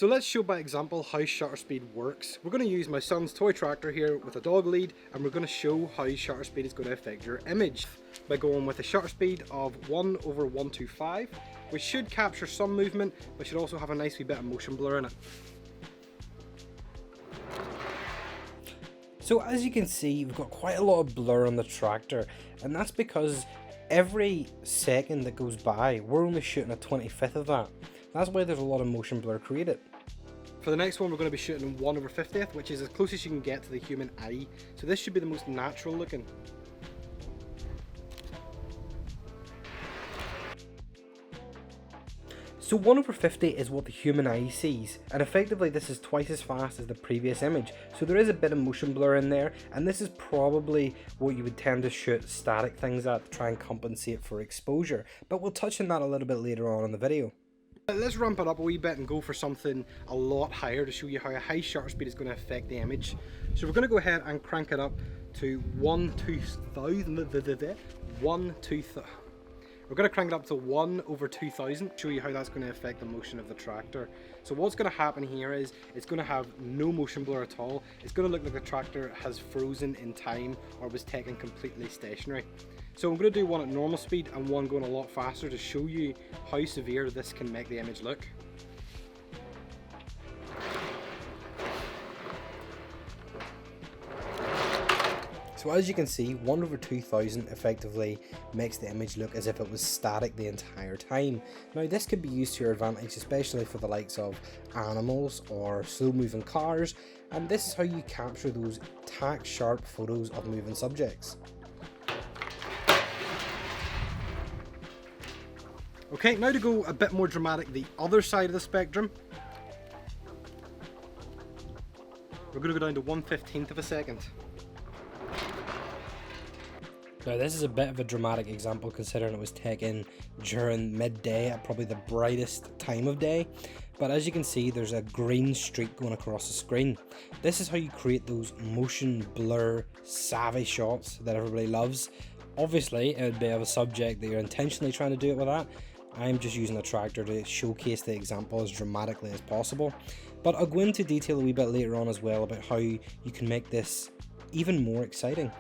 So let's show by example how shutter speed works. We're going to use my son's toy tractor here with a dog lead, and we're going to show how shutter speed is going to affect your image by going with a shutter speed of 1/125, which should capture some movement but should also have a nice wee bit of motion blur in it. So as you can see, we've got quite a lot of blur on the tractor, and that's because every second that goes by, we're only shooting a 25th of that. That's why there's a lot of motion blur created. For the next one, we're going to be shooting 1/50th, which is as close as you can get to the human eye. So this should be the most natural looking. So 1/50 is what the human eye sees, and effectively this is twice as fast as the previous image. So there is a bit of motion blur in there, and this is probably what you would tend to shoot static things at to try and compensate for exposure. But we'll touch on that a little bit later on in the video. Let's ramp it up a wee bit and go for something a lot higher to show you how a high shutter speed is going to affect the image. So we're going to go ahead and crank it up to 1/2000. We're going to crank it up to 1/2000, show you how that's going to affect the motion of the tractor. So what's going to happen here is it's going to have no motion blur at all. It's going to look like the tractor has frozen in time or was taken completely stationary. So I'm going to do one at normal speed and one going a lot faster to show you how severe this can make the image look. So as you can see, 1/2000 effectively makes the image look as if it was static the entire time. Now this could be used to your advantage, especially for the likes of animals or slow moving cars, and this is how you capture those tack sharp photos of moving subjects. Okay, now to go a bit more dramatic, the other side of the spectrum. We're going to go down to 1/15th of a second. Now this is a bit of a dramatic example considering it was taken during midday at probably the brightest time of day, but as you can see there's a green streak going across the screen. This is how you create those motion blur savvy shots that everybody loves. Obviously it would be of a subject that you're intentionally trying to do it with that. I'm just using a tractor to showcase the example as dramatically as possible, but I'll go into detail a wee bit later on as well about how you can make this even more exciting.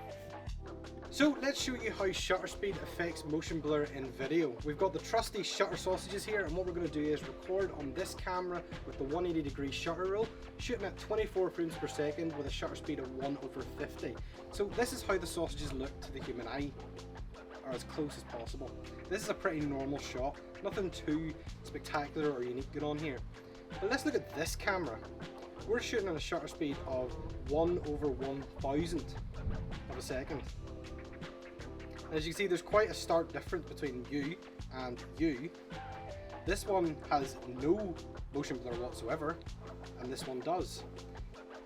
So let's show you how shutter speed affects motion blur in video. We've got the trusty shutter sausages here, and what we're going to do is record on this camera with the 180-degree shutter rule, shooting at 24 frames per second with a shutter speed of 1/50. So this is how the sausages look to the human eye, or as close as possible. This is a pretty normal shot, nothing too spectacular or unique going on here. But let's look at this camera. We're shooting at a shutter speed of 1/1000 of a second. As you can see, there's quite a stark difference between you and you. This one has no motion blur whatsoever, and this one does.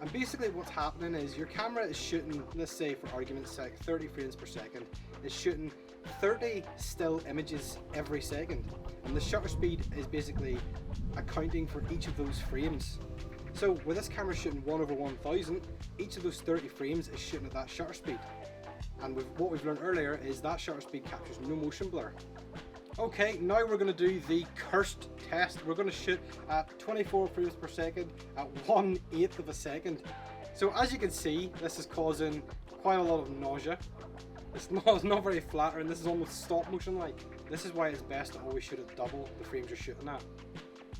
And basically what's happening is your camera is shooting, let's say for argument's sake, 30 frames per second. It's shooting 30 still images every second, and the shutter speed is basically accounting for each of those frames. So with this camera shooting 1/1000, each of those 30 frames is shooting at that shutter speed. And what we've learned earlier is that shutter speed captures no motion blur. Okay, now we're going to do the cursed test. We're going to shoot at 24 frames per second at 1/8 of a second. So as you can see, this is causing quite a lot of nausea. It's not very flattering. This is almost stop motion like. This is why it's best to always shoot at double the frames you're shooting at.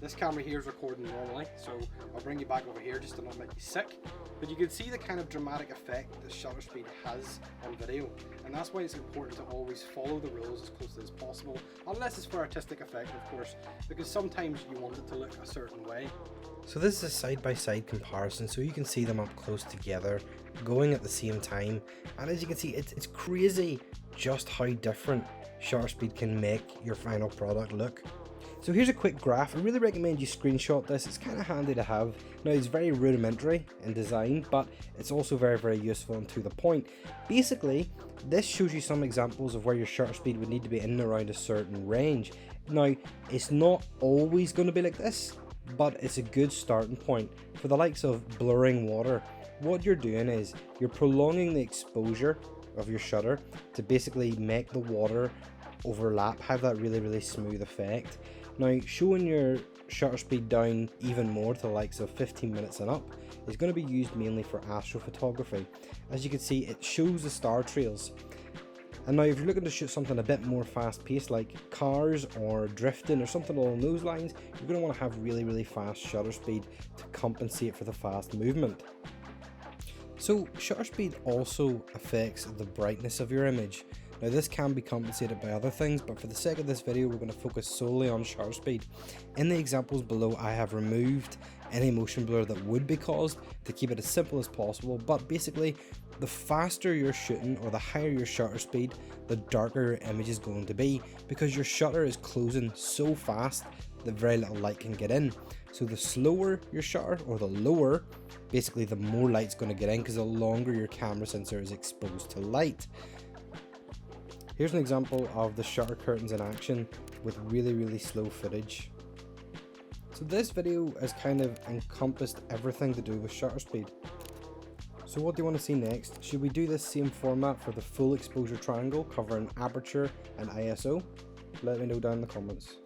This camera here is recording normally, so I'll bring you back over here just to not make you sick. But you can see the kind of dramatic effect that shutter speed has on video, and that's why it's important to always follow the rules as closely as possible, unless it's for artistic effect, of course, because sometimes you want it to look a certain way. So this is a side-by-side comparison, so you can see them up close together, going at the same time, and as you can see, it's crazy just how different shutter speed can make your final product look. So here's a quick graph. I really recommend you screenshot this. It's kind of handy to have. Now it's very rudimentary in design, but it's also very useful and to the point. Basically, this shows you some examples of where your shutter speed would need to be in and around a certain range. Now, it's not always going to be like this, but it's a good starting point. For the likes of blurring water, what you're doing is you're prolonging the exposure of your shutter to basically make the water overlap, have that really smooth effect. Now, showing your shutter speed down even more to the likes of 15 minutes and up is going to be used mainly for astrophotography. As you can see, it shows the star trails. And now if you're looking to shoot something a bit more fast paced like cars or drifting or something along those lines, you're going to want to have really fast shutter speed to compensate for the fast movement. So shutter speed also affects the brightness of your image. Now this can be compensated by other things, but for the sake of this video we're going to focus solely on shutter speed. In the examples below I have removed any motion blur that would be caused to keep it as simple as possible, but basically the faster you're shooting or the higher your shutter speed, the darker your image is going to be, because your shutter is closing so fast that very little light can get in. So the slower your shutter, or the lower, basically the more light's going to get in, because the longer your camera sensor is exposed to light. Here's an example of the shutter curtains in action with really slow footage. So this video has kind of encompassed everything to do with shutter speed. So what do you want to see next? Should we do this same format for the full exposure triangle covering aperture and ISO? Let me know down in the comments.